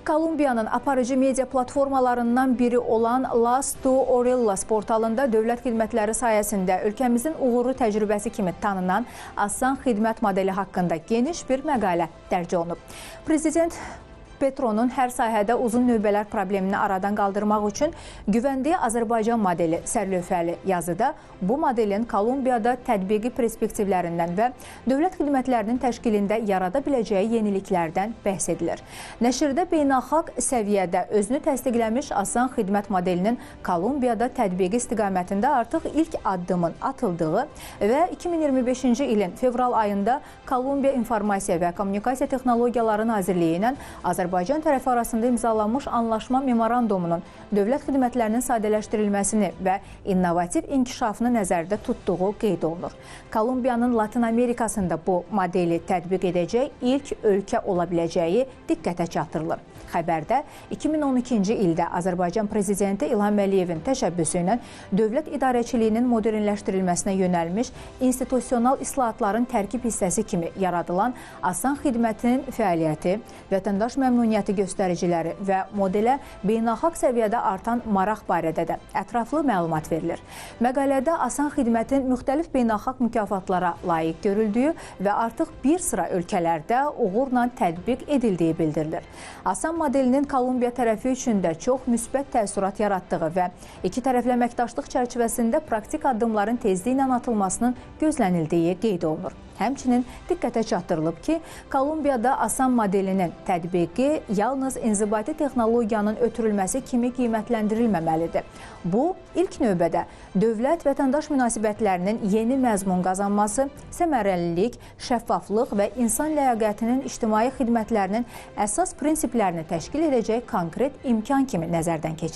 Kolumbiyanın aparıcı media platformalarından biri olan Las Tu Orillas portalında dövlət xidmətləri sayəsində ölkəmizin uğurlu təcrübəsi kimi tanınan asan xidmət modeli haqqında geniş bir məqalə dərc olunub. Prezident Petronun hər sahədə uzun növbələr problemini aradan qaldırmaq üçün güvəndiyi Azərbaycan modeli sərlövhəli yazıda bu modelin Kolumbiyada tətbiqi perspektivlərindən və dövlət xidmətlərinin təşkilində yarada biləcəyi yeniliklərdən bəhs edilir. Nəşrdə beynəlxalq səviyyədə özünü təsdiqləmiş asan xidmət modelinin Kolumbiyada tətbiqi istiqamətində artıq ilk addımın atıldığı və 2025-ci ilin fevral ayında Kolumbiya İnformasiya və Kommunikasiya Texnologiyaları Nazirliyi ilə Azərbaycan tərəfi arasında imzalanmış anlaşma memorandumunun dövlət xidmətlərinin sadələşdirilməsini və innovativ inkişafını nəzərdə tutduğu qeyd olunur. Kolumbiyanın Latin Amerikasında bu modeli tətbiq edəcək ilk ölkə ola biləcəyi diqqətə çatdırılır. Xəbərdə 2012-ci ildə Azərbaycan Prezidenti İlham Əliyevin təşəbbüsü ilə dövlət idarəçiliyinin modernləşdirilməsinə yönəlmiş institusional islahatların tərkib hissəsi kimi yaradılan asan xidmətin fəaliyyəti, vətəndaş məmnuniyyəti göstəriciləri və modelə beynəlxalq səviyyədə artan maraq barədə də ətraflı məlumat verilir. Məqalədə asan xidmətin müxtəlif beynəlxalq mükafatlara layiq görüldüyü və artıq bir sıra ölkələrdə uğurla tətbiq edildiyi bildirilir. Asan modelinin Kolumbiya tərəfi üçün də çox müsbət təəssürat yaratdığı və iki tərəfli əməkdaşlıq çərçivəsində praktik addımların tezliklə atılmasının gözlənildiyi qeyd olunur. Həmçinin diqqətə çatdırılıb ki, Kolumbiyada asan modelinin tətbiqi yalnız inzibati texnologiyanın ötürülməsi kimi qiymətləndirilməməlidir. Bu, ilk növbədə dövlət-vətəndaş münasibətlərinin yeni məzmun qazanması, səmərəlilik, şəffaflıq və insan ləyaqətinin ictimai xidmətlərinin əsas prinsiplərini təşkil edəcək konkret imkan kimi nəzərdən keçirilir.